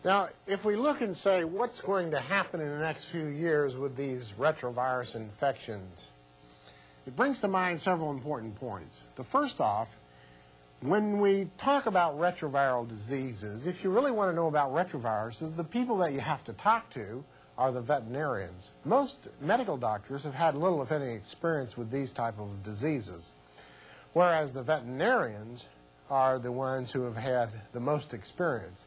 Now, if we look and say what's going to happen in the next few years with these retrovirus infections, it brings to mind several important points. The first off, when we talk about retroviral diseases, if you really want to know about retroviruses, the people that you have to talk to are the veterinarians. Most medical doctors have had little, if any, experience with these type of diseases, whereas the veterinarians are the ones who have had the most experience.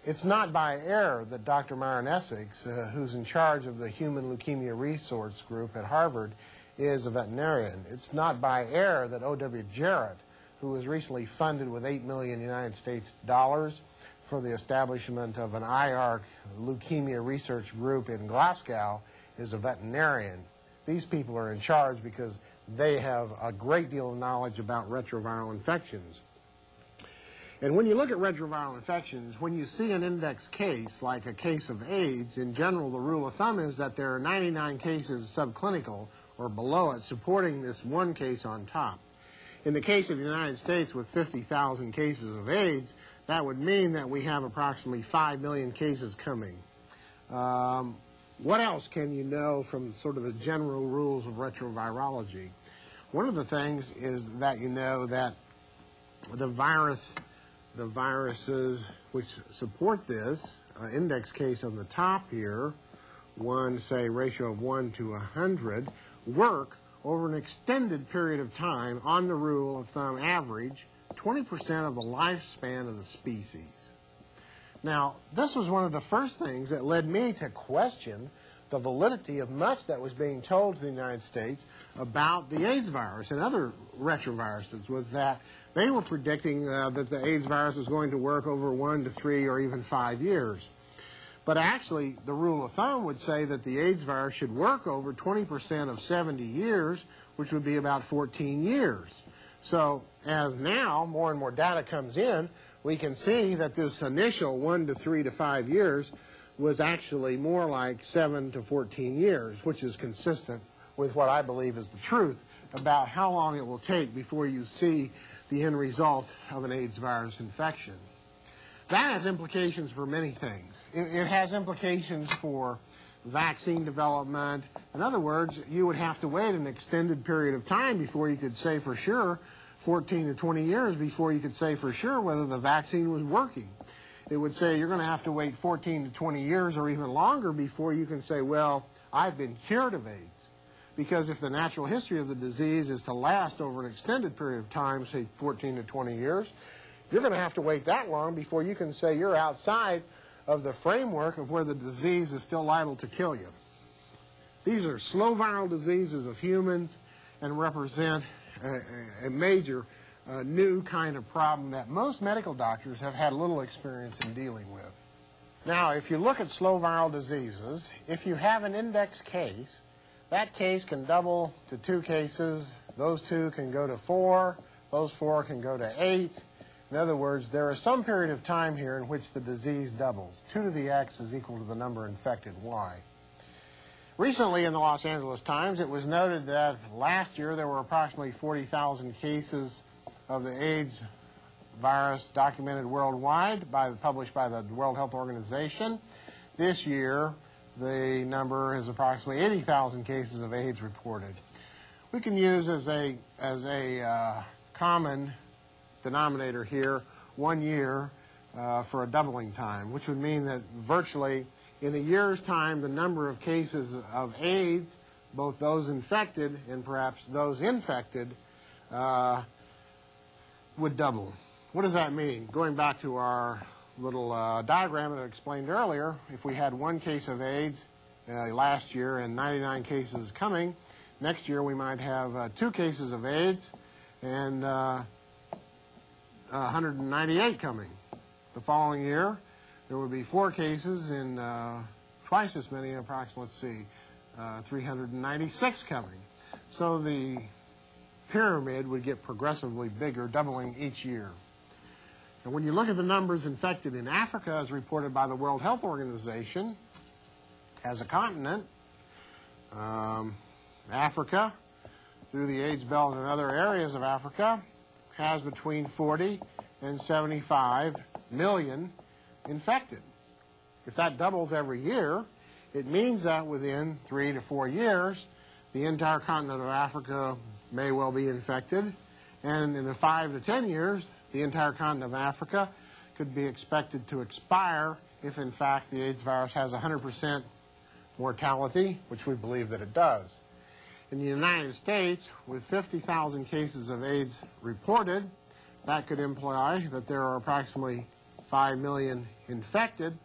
It's not by error that Dr. Myron Essex, who's in charge of the Human Leukemia Resource Group at Harvard, is a veterinarian. It's not by error that O.W. Jarrett, who was recently funded with $8 million United States dollars for the establishment of an IARC leukemia research group in Glasgow, is a veterinarian. These people are in charge because they have a great deal of knowledge about retroviral infections. And when you look at retroviral infections, when you see an index case, like a case of AIDS, in general the rule of thumb is that there are 99 cases subclinical or below it supporting this one case on top. In the case of the United States with 50,000 cases of AIDS, that would mean that we have approximately 5 million cases coming. What else can you know from sort of the general rules of retrovirology? One of the things is that you know that the viruses which support this, index case on the top here, say ratio of 1 to 100, work over an extended period of time on the rule of thumb average 20% of the lifespan of the species. Now, this was one of the first things that led me to question the validity of much that was being told to the United States about the AIDS virus and other retroviruses, was that they were predicting that the AIDS virus was going to work over 1 to 3 or even 5 years. But actually, the rule of thumb would say that the AIDS virus should work over 20% of 70 years, which would be about 14 years. So as now more and more data comes in, we can see that this initial 1 to 3 to 5 years was actually more like 7 to 14 years, which is consistent with what I believe is the truth about how long it will take before you see the end result of an AIDS virus infection. That has implications for many things. It has implications for vaccine development. In other words, you would have to wait an extended period of time before you could say for sure, 14 to 20 years before you could say for sure whether the vaccine was working. It would say you're going to have to wait 14 to 20 years or even longer before you can say, well, I've been cured of AIDS. Because if the natural history of the disease is to last over an extended period of time, say 14 to 20 years, you're going to have to wait that long before you can say you're outside of the framework of where the disease is still liable to kill you. These are slow viral diseases of humans and represent a major new kind of problem that most medical doctors have had little experience in dealing with. Now, if you look at slow viral diseases, if you have an index case, that case can double to 2 cases. Those 2 can go to 4. Those 4 can go to 8. In other words, there is some period of time here in which the disease doubles. 2 to the x is equal to the number infected y. Recently in the Los Angeles Times, it was noted that last year there were approximately 40,000 cases of the AIDS virus documented worldwide, published by the World Health Organization. This year, the number is approximately 80,000 cases of AIDS reported. We can use as a common denominator here 1 year for a doubling time, which would mean that virtually in a year's time the number of cases of AIDS, both those infected and perhaps those infected, would double. What does that mean? Going back to our little diagram that I explained earlier, if we had 1 case of AIDS last year and 99 cases coming, next year we might have 2 cases of AIDS and 198 coming. The following year, there would be 4 cases and twice as many, approximately, 396 coming. So the pyramid would get progressively bigger, doubling each year. And when you look at the numbers infected in Africa, as reported by the World Health Organization, as a continent, Africa, through the AIDS belt and other areas of Africa, has between 40 and 75 million infected. If that doubles every year, it means that within 3 to 4 years, the entire continent of Africa may well be infected, and in the 5 to 10 years, the entire continent of Africa could be expected to expire if, in fact, the AIDS virus has 100% mortality, which we believe that it does. In the United States, with 50,000 cases of AIDS reported, that could imply that there are approximately 5 million infected,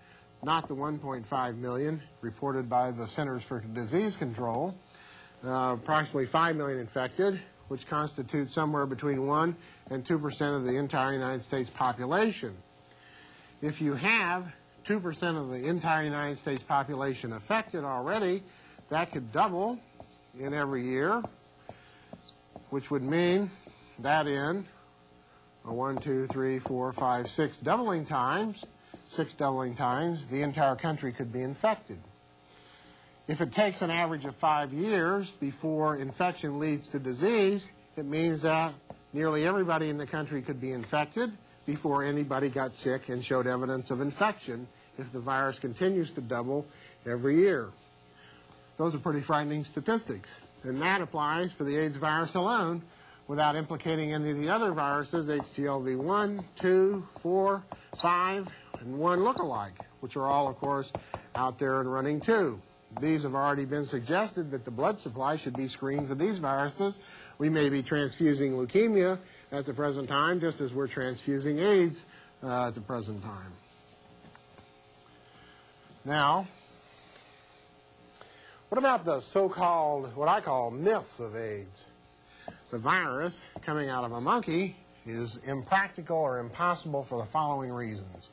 not the 1.5 million reported by the Centers for Disease Control. Approximately 5 million infected, which constitutes somewhere between 1 and 2% of the entire United States population. If you have 2% of the entire United States population affected already, that could double in every year, which would mean that in 1, 2, 3, 4, 5, 6 doubling times, the entire country could be infected. If it takes an average of 5 years before infection leads to disease, it means that nearly everybody in the country could be infected before anybody got sick and showed evidence of infection if the virus continues to double every year. Those are pretty frightening statistics. And that applies for the AIDS virus alone without implicating any of the other viruses, HTLV 1, 2, 4, 5, and 1 lookalike, which are all, of course, out there and running too. These have already been suggested that the blood supply should be screened for these viruses. We may be transfusing leukemia at the present time, just as we're transfusing AIDS at the present time. Now, what about the so-called, what I call myths of AIDS? The virus coming out of a monkey is impractical or impossible for the following reasons.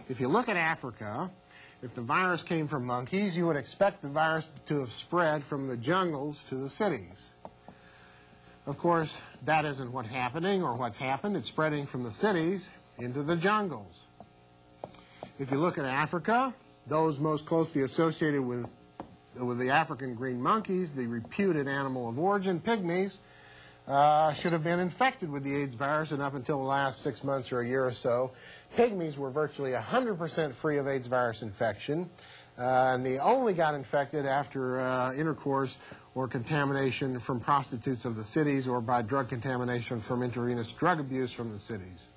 If you look at Africa, if the virus came from monkeys, you would expect the virus to have spread from the jungles to the cities. Of course, that isn't what's happening or what's happened. It's spreading from the cities into the jungles. If you look at Africa, those most closely associated with the African green monkeys, the reputed animal of origin, pygmies, should have been infected with the AIDS virus, and up until the last 6 months or a year or so, pygmies were virtually 100% free of AIDS virus infection, and they only got infected after intercourse or contamination from prostitutes of the cities or by drug contamination from intravenous drug abuse from the cities.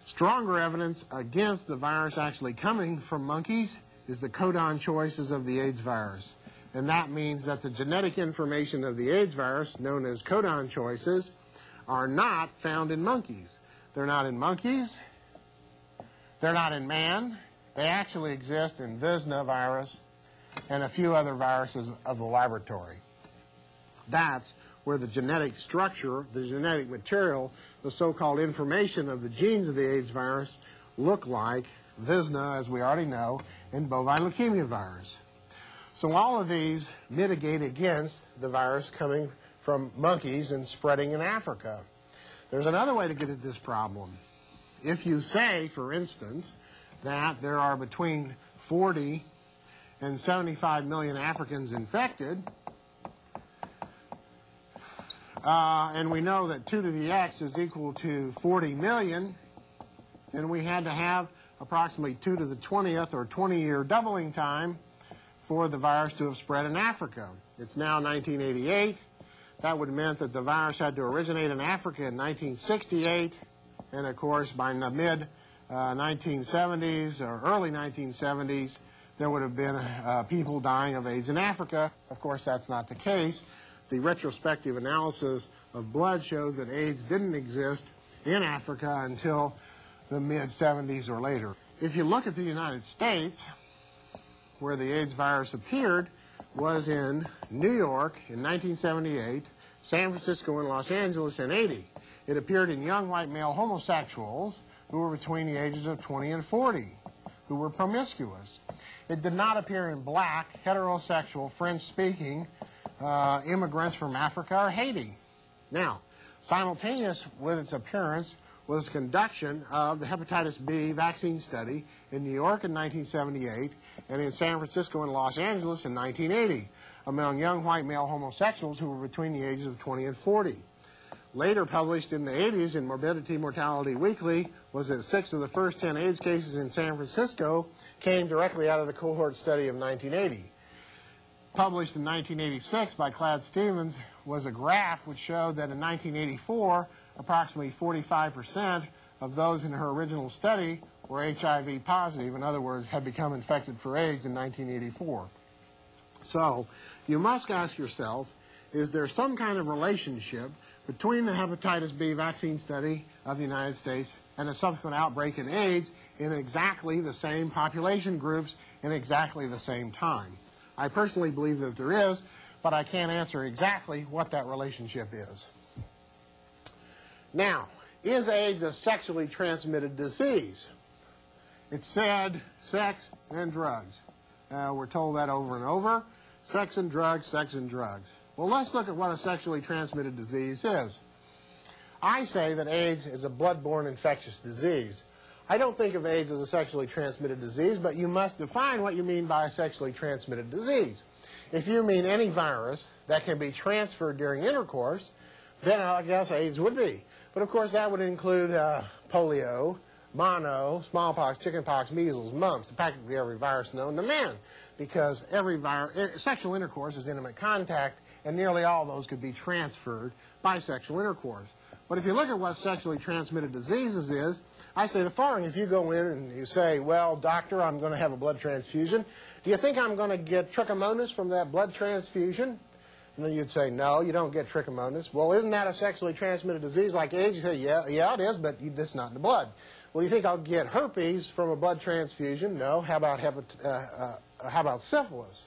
Stronger evidence against the virus actually coming from monkeys is the codon choices of the AIDS virus. And that means that the genetic information of the AIDS virus, known as codon choices, are not found in monkeys. They're not in monkeys. They're not in man. They actually exist in Visna virus and a few other viruses of the laboratory. That's where the genetic structure, the genetic material, the so-called information of the genes of the AIDS virus look like Visna, as we already know, and bovine leukemia virus. So all of these mitigate against the virus coming from monkeys and spreading in Africa. There's another way to get at this problem. If you say, for instance, that there are between 40 and 75 million Africans infected, and we know that 2 to the x is equal to 40 million, then we had to have approximately 2 to the 20th or 20-year doubling time for the virus to have spread in Africa. It's now 1988. That would have meant that the virus had to originate in Africa in 1968, and of course by the mid-1970s or early 1970s, there would have been people dying of AIDS in Africa. Of course, that's not the case. The retrospective analysis of blood shows that AIDS didn't exist in Africa until the mid-70s or later. If you look at the United States, where the AIDS virus appeared was in New York in 1978, San Francisco and Los Angeles in 80. It appeared in young white male homosexuals who were between the ages of 20 and 40, who were promiscuous. It did not appear in black, heterosexual, French-speaking immigrants from Africa or Haiti. Now, simultaneous with its appearance was conduction of the hepatitis B vaccine study in New York in 1978 and in San Francisco and Los Angeles in 1980 among young white male homosexuals who were between the ages of 20 and 40. later published in the 80s in Morbidity Mortality Weekly, was that 6 of the first 10 AIDS cases in San Francisco came directly out of the cohort study of 1980. Published in 1986 by Clad Stevens was a graph which showed that in 1984, approximately 45% of those in her original study were HIV positive. In other words, had become infected for AIDS in 1984. So you must ask yourself, is there some kind of relationship between the hepatitis B vaccine study of the United States and a subsequent outbreak in AIDS in exactly the same population groups in exactly the same time? I personally believe that there is, but I can't answer exactly what that relationship is. Now, is AIDS a sexually transmitted disease? It's said sex and drugs. We're told that over and over. Sex and drugs, sex and drugs. Well, let's look at what a sexually transmitted disease is. I say that AIDS is a blood-borne infectious disease. I don't think of AIDS as a sexually transmitted disease, but you must define what you mean by a sexually transmitted disease. If you mean any virus that can be transferred during intercourse, then I guess AIDS would be. But of course that would include polio, mono, smallpox, chickenpox, measles, mumps, practically every virus known to man, because sexual intercourse is intimate contact, and nearly all those could be transferred by sexual intercourse. But if you look at what sexually transmitted diseases is, I say the following. If you go in and you say, well, doctor, I'm going to have a blood transfusion, do you think I'm going to get trichomonas from that blood transfusion? And then you'd say, no, you don't get trichomonas. Well, isn't that a sexually transmitted disease like AIDS? You say, yeah, it is, but it's not in the blood. Well, you think I'll get herpes from a blood transfusion? No. How about syphilis?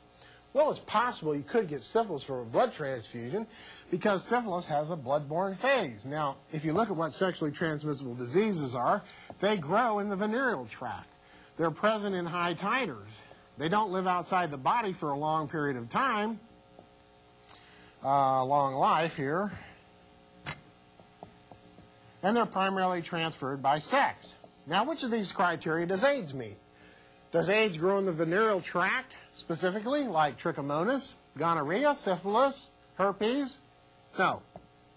Well, it's possible you could get syphilis from a blood transfusion because syphilis has a blood-borne phase. Now, if you look at what sexually transmissible diseases are, they grow in the venereal tract. They're present in high titers. They don't live outside the body for a long period of time, long life here, and they're primarily transferred by sex. Now, which of these criteria does AIDS meet? Does AIDS grow in the venereal tract specifically, like trichomonas, gonorrhea, syphilis, herpes? No,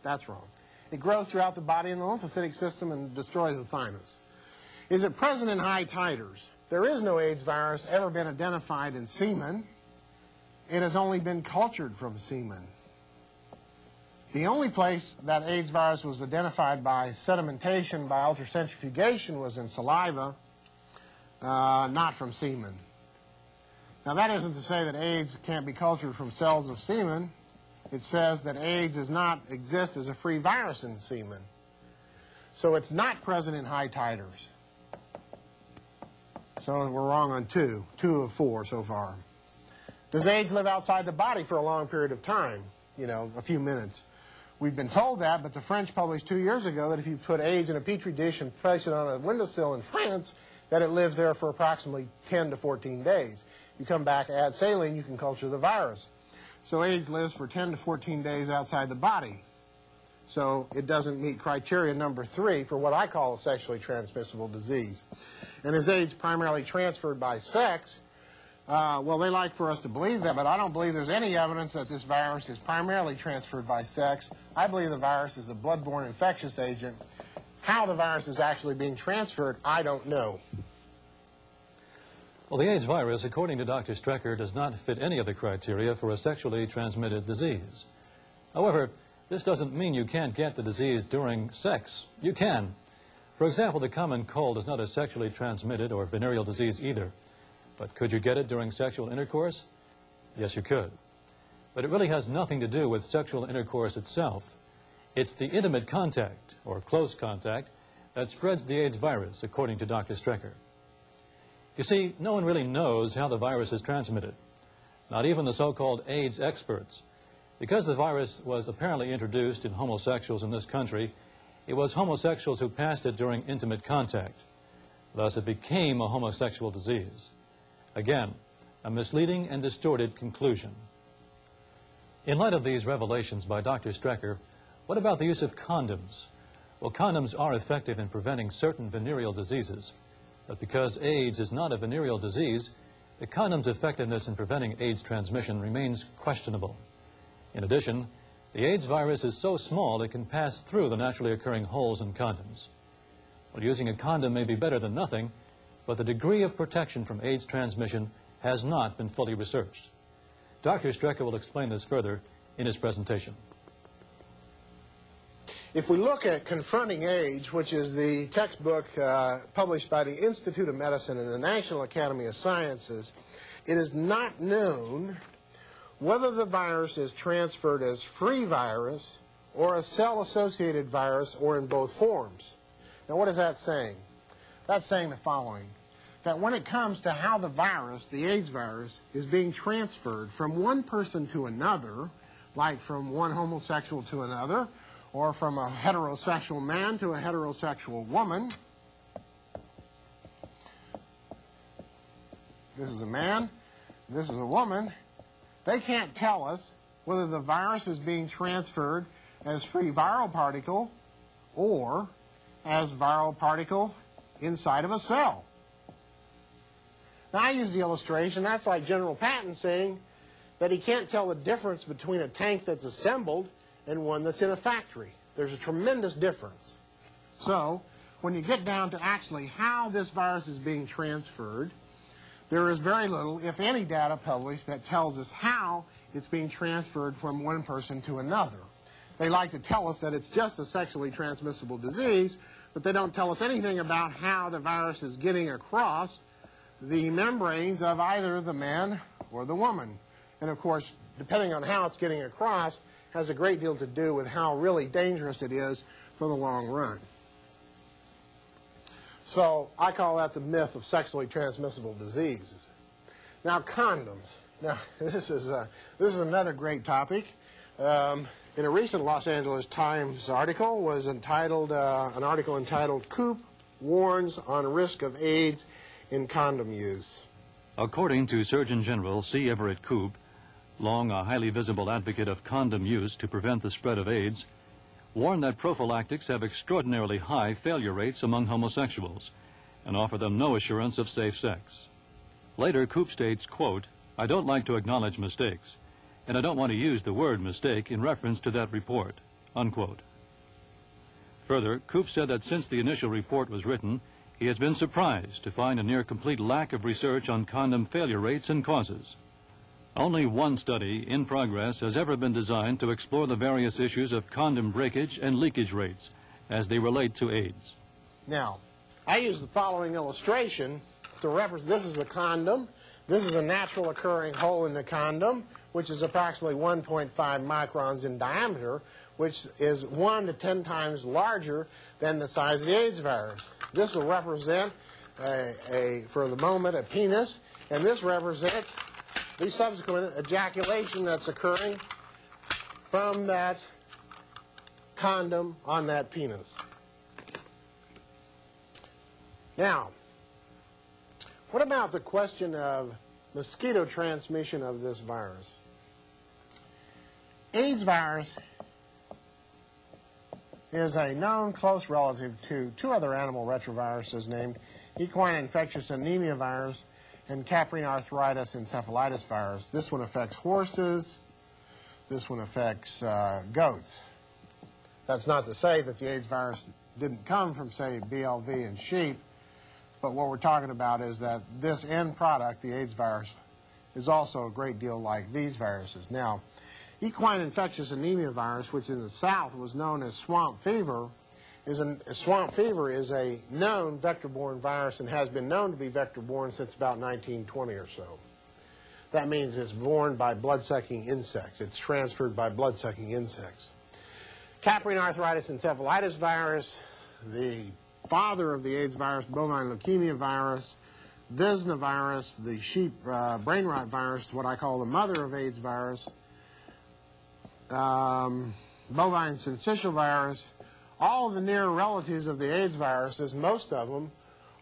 that's wrong. It grows throughout the body in the lymphocytic system and destroys the thymus. Is it present in high titers? There is no AIDS virus ever been identified in semen. It has only been cultured from semen. The only place that AIDS virus was identified by sedimentation, by ultracentrifugation, was in saliva, not from semen. Now, that isn't to say that AIDS can't be cultured from cells of semen. It says that AIDS does not exist as a free virus in semen. So it's not present in high titers. So we're wrong on two of four so far. Does AIDS live outside the body for a long period of time? You know, a few minutes. We've been told that, but the French published 2 years ago that if you put AIDS in a petri dish and place it on a windowsill in France, that it lives there for approximately 10 to 14 days. You come back, add saline, you can culture the virus. So AIDS lives for 10 to 14 days outside the body. So it doesn't meet criteria number 3 for what I call a sexually transmissible disease. And is AIDS primarily transferred by sex? Well, they like for us to believe that, but I don't believe there's any evidence that this virus is primarily transferred by sex. I believe the virus is a blood-borne infectious agent. How the virus is actually being transferred, I don't know. Well, the AIDS virus, according to Dr. Strecker, does not fit any of the criteria for a sexually transmitted disease. However, this doesn't mean you can't get the disease during sex. You can. For example, the common cold is not a sexually transmitted or venereal disease either. But could you get it during sexual intercourse? Yes, you could. But it really has nothing to do with sexual intercourse itself. It's the intimate contact, or close contact, that spreads the AIDS virus, according to Dr. Strecker. You see, no one really knows how the virus is transmitted, not even the so-called AIDS experts. Because the virus was apparently introduced in homosexuals in this country, it was homosexuals who passed it during intimate contact. Thus, it became a homosexual disease. Again, a misleading and distorted conclusion. In light of these revelations by Dr. Strecker, what about the use of condoms? Well, condoms are effective in preventing certain venereal diseases, but because AIDS is not a venereal disease, the condom's effectiveness in preventing AIDS transmission remains questionable. In addition, The AIDS virus is so small it can pass through the naturally occurring holes in condoms. Well, using a condom may be better than nothing, but the degree of protection from AIDS transmission has not been fully researched. Dr. Strecker will explain this further in his presentation. If we look at Confronting AIDS, which is the textbook published by the Institute of Medicine and the National Academy of Sciences, it is not known whether the virus is transferred as free virus or a cell-associated virus or in both forms. Now, what is that saying? That's saying the following, that when it comes to how the virus, the AIDS virus, is being transferred from one person to another, like from one homosexual to another, or from a heterosexual man to a heterosexual woman. This is a man, this is a woman. They can't tell us whether the virus is being transferred as free viral particle or as viral particle inside of a cell. Now, I use the illustration, that's like General Patton saying that he can't tell the difference between a tank that's assembled and one that's in a factory. There's a tremendous difference. So, when you get down to actually how this virus is being transferred, there is very little, if any, data published that tells us how it's being transferred from one person to another. They like to tell us that it's just a sexually transmissible disease, but they don't tell us anything about how the virus is getting across the membranes of either the man or the woman. And of course, depending on how it's getting across, has a great deal to do with how really dangerous it is for the long run. So I call that the myth of sexually transmissible diseases. Now, condoms. Now, this is another great topic. In a recent Los Angeles Times article was entitled, an article entitled, "Coop Warns on Risk of AIDS in Condom Use." According to Surgeon General C. Everett Koop, long a highly visible advocate of condom use to prevent the spread of AIDS, warned that prophylactics have extraordinarily high failure rates among homosexuals and offer them no assurance of safe sex. Later, Koop states, quote, "I don't like to acknowledge mistakes, and I don't want to use the word mistake in reference to that report," unquote. Further, Koop said that since the initial report was written, he has been surprised to find a near-complete lack of research on condom failure rates and causes. Only one study in progress has ever been designed to explore the various issues of condom breakage and leakage rates as they relate to AIDS. Now, I use the following illustration to represent, this is a condom, this is a natural occurring hole in the condom, which is approximately 1.5 microns in diameter, which is 1 to 10 times larger than the size of the AIDS virus. This will represent, for the moment, a penis, and this represents the subsequent ejaculation that's occurring from that condom on that penis. Now, what about the question of mosquito transmission of this virus? AIDS virus is a known close relative to two other animal retroviruses named equine infectious anemia virus and caprine arthritis encephalitis virus. This one affects horses. This one affects goats. That's not to say that the AIDS virus didn't come from, say, BLV in sheep, but what we're talking about is that this end product, the AIDS virus, is also a great deal like these viruses. Now, equine infectious anemia virus, which in the South was known as swamp fever, swamp fever is a known vector-borne virus and has been known to be vector-borne since about 1920 or so. That means it's borne by blood-sucking insects. It's transferred by blood-sucking insects. Caprine arthritis encephalitis virus, the father of the AIDS virus, bovine leukemia virus, Visna virus, the sheep brain rot virus, what I call the mother of AIDS virus, bovine syncytial virus, all of the near relatives of the AIDS viruses, most of them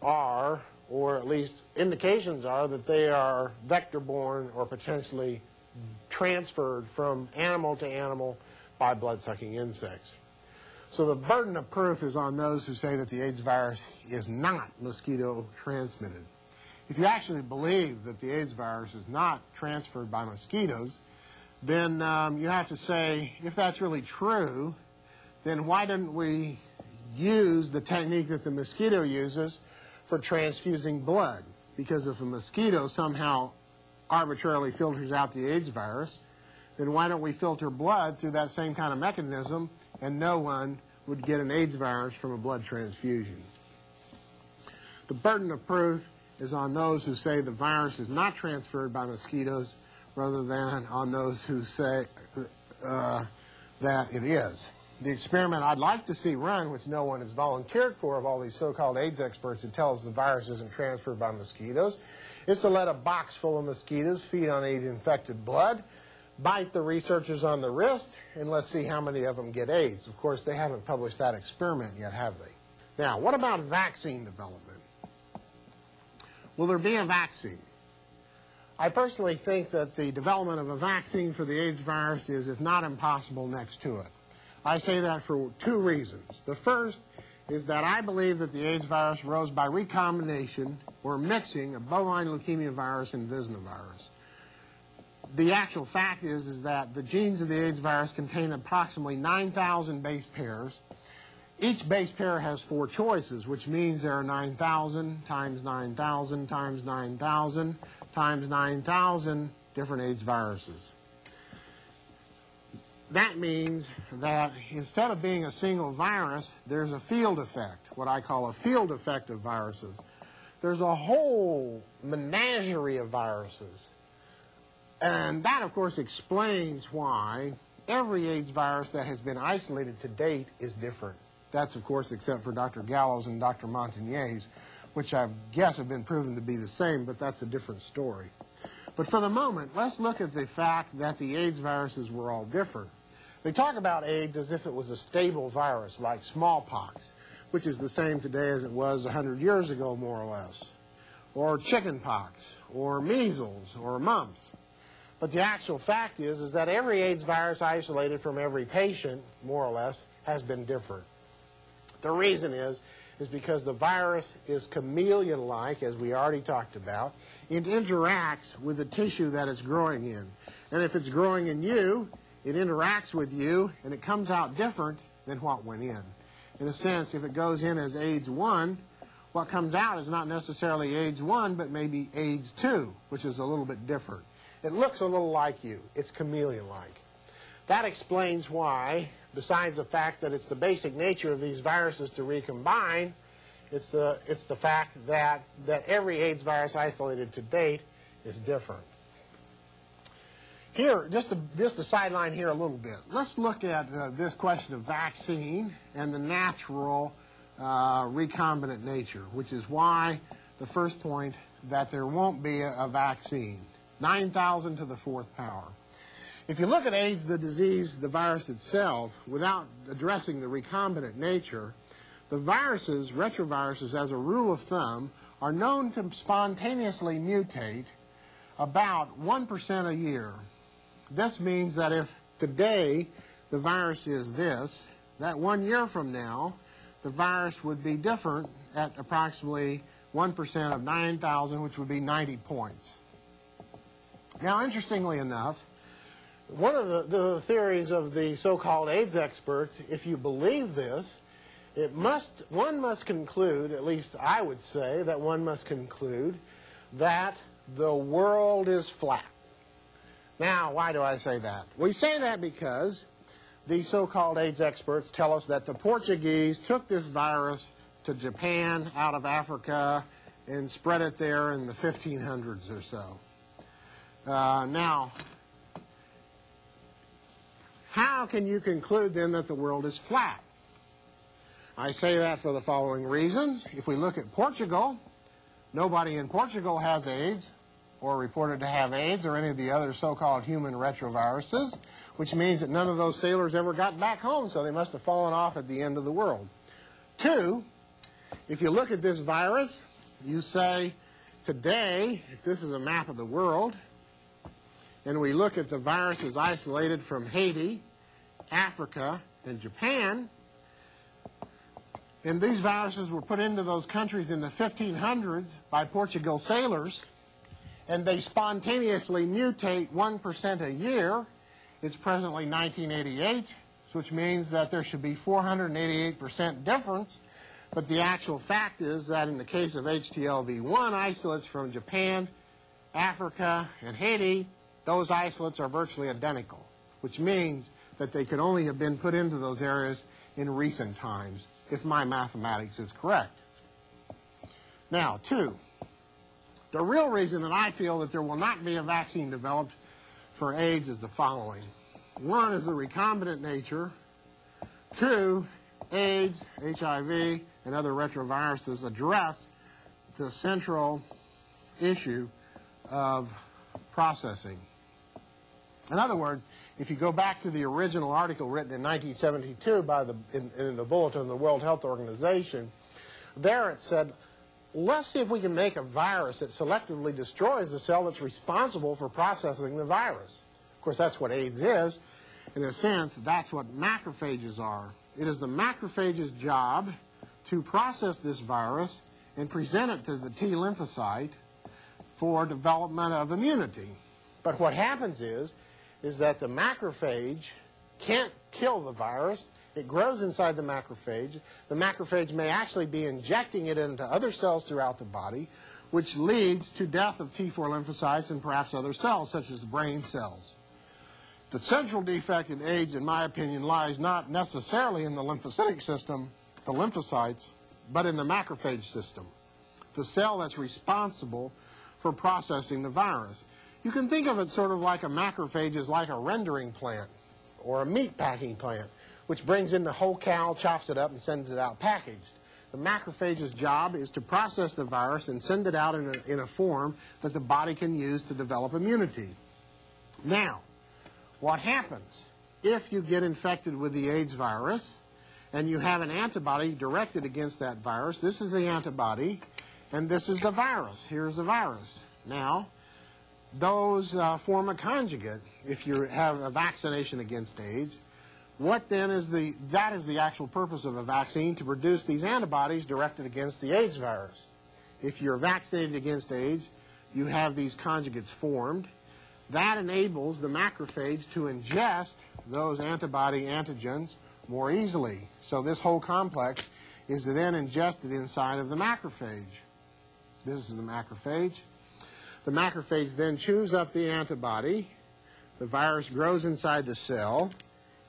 are, or at least indications are, that they are vector-borne or potentially transferred from animal to animal by blood-sucking insects. So the burden of proof is on those who say that the AIDS virus is not mosquito-transmitted. If you actually believe that the AIDS virus is not transferred by mosquitoes, then you have to say, if that's really true, then why didn't we use the technique that the mosquito uses for transfusing blood? Because if a mosquito somehow arbitrarily filters out the AIDS virus, then why don't we filter blood through that same kind of mechanism, and no one would get an AIDS virus from a blood transfusion? The burden of proof is on those who say the virus is not transferred by mosquitoes rather than on those who say that it is. The experiment I'd like to see run, which no one has volunteered for of all these so-called AIDS experts who tell us the virus isn't transferred by mosquitoes, is to let a box full of mosquitoes feed on AIDS-infected blood, bite the researchers on the wrist, and let's see how many of them get AIDS. Of course, they haven't published that experiment yet, have they? Now, what about vaccine development? Will there be a vaccine? I personally think that the development of a vaccine for the AIDS virus is, if not impossible, next to it. I say that for two reasons. The first is that I believe that the AIDS virus rose by recombination or mixing of bovine leukemia virus and Visna virus. The actual fact is that the genes of the AIDS virus contain approximately 9,000 base pairs. Each base pair has 4 choices, which means there are 9,000 times 9,000 times 9,000 times 9,000 different AIDS viruses. That means that instead of being a single virus, there's a field effect, what I call a field effect of viruses. There's a whole menagerie of viruses. And that, of course, explains why every AIDS virus that has been isolated to date is different. That's, of course, except for Dr. Gallo's and Dr. Montagnier's, which I guess have been proven to be the same, but that's a different story. But for the moment, let's look at the fact that the AIDS viruses were all different. They talk about AIDS as if it was a stable virus, like smallpox, which is the same today as it was 100 years ago, more or less, or chickenpox, or measles, or mumps. But the actual fact is that every AIDS virus isolated from every patient, more or less, has been different. The reason is because the virus is chameleon-like, as we already talked about. It interacts with the tissue that it's growing in. And if it's growing in you, it interacts with you, and it comes out different than what went in. In a sense, if it goes in as AIDS 1, what comes out is not necessarily AIDS 1, but maybe AIDS 2, which is a little bit different. It looks a little like you. It's chameleon-like. That explains why, besides the fact that it's the basic nature of these viruses to recombine, it's the fact that every AIDS virus isolated to date is different. Here, just to sideline here a little bit, let's look at this question of vaccine and the natural recombinant nature, which is why the first point that there won't be a vaccine. 9,000 to the 4th power. If you look at AIDS, the disease, the virus itself, without addressing the recombinant nature, the viruses, retroviruses, as a rule of thumb, are known to spontaneously mutate about 1% a year. This means that if today the virus is this, that 1 year from now, the virus would be different at approximately 1% of 9,000, which would be 90 points. Now, interestingly enough, one of the theories of the so-called AIDS experts, if you believe this, one must conclude, at least I would say, that one must conclude that the world is flat. Now, why do I say that? We say that because the so-called AIDS experts tell us that the Portuguese took this virus to Japan out of Africa and spread it there in the 1500s or so. Now, how can you conclude then that the world is flat? I say that for the following reasons. If we look at Portugal, nobody in Portugal has AIDS or reported to have AIDS or any of the other so-called human retroviruses, which means that none of those sailors ever got back home, so they must have fallen off at the end of the world. 2, if you look at this virus, you say, today, if this is a map of the world, and we look at the viruses isolated from Haiti, Africa, and Japan, and these viruses were put into those countries in the 1500s by Portugal sailors, and they spontaneously mutate 1% a year, It's presently 1988, which means that there should be 488% difference. But the actual fact is that in the case of HTLV1 isolates from Japan, Africa, and Haiti, those isolates are virtually identical, which means that they could only have been put into those areas in recent times, if my mathematics is correct. Now, 2, the real reason that I feel that there will not be a vaccine developed for AIDS is the following. 1 is the recombinant nature. 2, AIDS, HIV, and other retroviruses address the central issue of processing. In other words, if you go back to the original article written in 1972 by in the Bulletin of the World Health Organization, there it said, let's see if we can make a virus that selectively destroys the cell that's responsible for processing the virus. Of course, that's what AIDS is. In a sense, that's what macrophages are. It is the macrophage's job to process this virus and present it to the T lymphocyte for development of immunity. But what happens is that the macrophage can't kill the virus. It grows inside the macrophage. The macrophage may actually be injecting it into other cells throughout the body, which leads to death of T4 lymphocytes and perhaps other cells, such as brain cells. The central defect in AIDS, in my opinion, lies not necessarily in the lymphocytic system, the lymphocytes, but in the macrophage system, the cell that's responsible for processing the virus. You can think of it sort of like a macrophage is like a rendering plant or a meat packing plant, which brings in the whole cow, chops it up, and sends it out packaged. The macrophage's job is to process the virus and send it out in a form that the body can use to develop immunity. Now, what happens if you get infected with the AIDS virus and you have an antibody directed against that virus? This is the antibody, and this is the virus. Here's the virus. Now, those form a conjugate if you have a vaccination against AIDS. What then is that is the actual purpose of a vaccine, to produce these antibodies directed against the AIDS virus. If you're vaccinated against AIDS, you have these conjugates formed. That enables the macrophage to ingest those antibody antigens more easily. So this whole complex is then ingested inside of the macrophage. This is the macrophage. The macrophage then chews up the antibody. The virus grows inside the cell,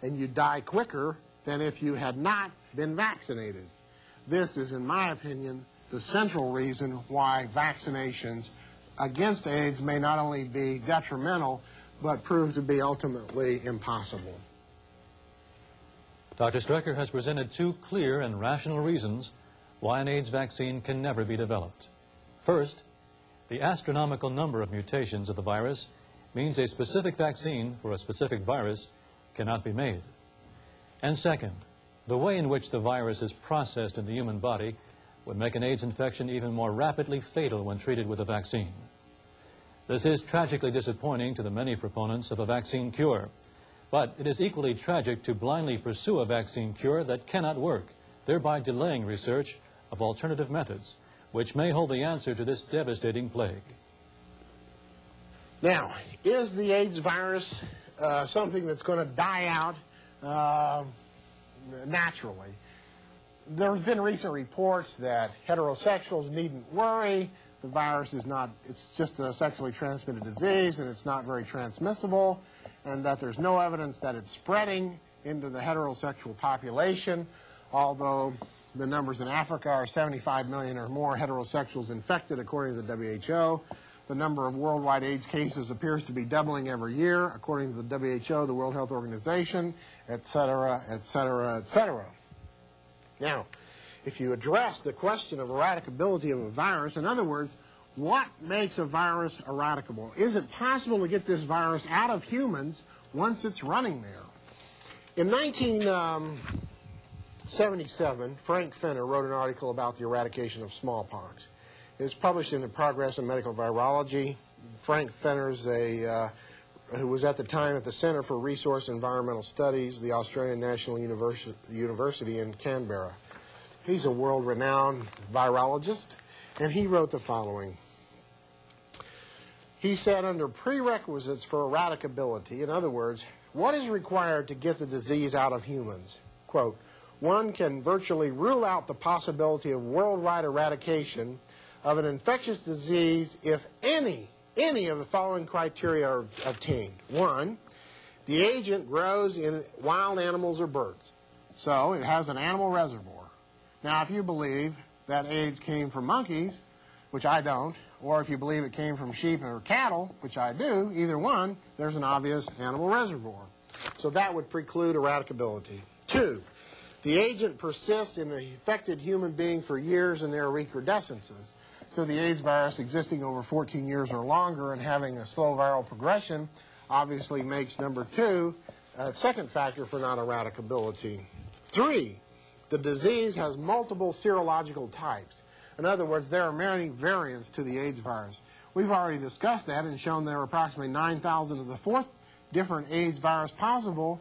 and you die quicker than if you had not been vaccinated. This is, in my opinion, the central reason why vaccinations against AIDS may not only be detrimental, but prove to be ultimately impossible. Dr. Strecker has presented 2 clear and rational reasons why an AIDS vaccine can never be developed. First, the astronomical number of mutations of the virus means a specific vaccine for a specific virus cannot be made. And second, the way in which the virus is processed in the human body would make an AIDS infection even more rapidly fatal when treated with a vaccine. This is tragically disappointing to the many proponents of a vaccine cure, but it is equally tragic to blindly pursue a vaccine cure that cannot work, thereby delaying research of alternative methods, which may hold the answer to this devastating plague. Now, is the AIDS virus something that's going to die out naturally? There have been recent reports that heterosexuals needn't worry. The virus is not, it's just a sexually transmitted disease, and it's not very transmissible, and that there's no evidence that it's spreading into the heterosexual population, although the numbers in Africa are 75 million or more heterosexuals infected, according to the WHO. The number of worldwide AIDS cases appears to be doubling every year, according to the WHO, the World Health Organization, et cetera, et cetera, et cetera. Now, if you address the question of eradicability of a virus, in other words, what makes a virus eradicable? Is it possible to get this virus out of humans once it's running there? In 1977, Frank Fenner wrote an article about the eradication of smallpox. It's published in the Progress in Medical Virology. Frank Fenner's who was at the time at the Center for Resource Environmental Studies, the Australian National University in Canberra. He's a world-renowned virologist, and he wrote the following. He said, under prerequisites for eradicability, in other words, what is required to get the disease out of humans? Quote, one can virtually rule out the possibility of worldwide eradication of an infectious disease if any of the following criteria are obtained. One, the agent grows in wild animals or birds, so it has an animal reservoir. Now, if you believe that AIDS came from monkeys, which I don't, or if you believe it came from sheep or cattle, which I do, either one, there's an obvious animal reservoir. So that would preclude eradicability. Two, the agent persists in an infected human being for years and there are recrudescences. So the AIDS virus existing over 14 years or longer and having a slow viral progression obviously makes number two a second factor for non-eradicability. Three, the disease has multiple serological types. In other words, there are many variants to the AIDS virus. We've already discussed that and shown there are approximately 9,000 of the fourth different AIDS virus possible,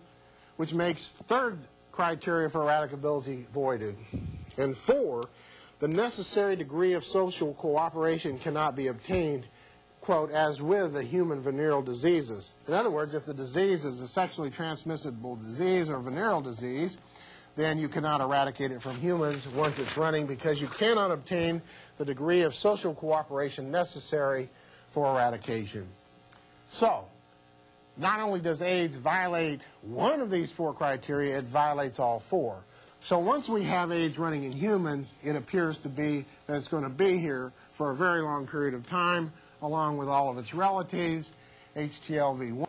which makes third criteria for eradicability voided. And four, the necessary degree of social cooperation cannot be obtained, quote, as with the human venereal diseases. In other words, if the disease is a sexually transmissible disease or venereal disease, then you cannot eradicate it from humans once it's running because you cannot obtain the degree of social cooperation necessary for eradication. So, not only does AIDS violate one of these four criteria, it violates all four. So once we have AIDS running in humans, it appears to be that it's going to be here for a very long period of time, along with all of its relatives, HTLV1.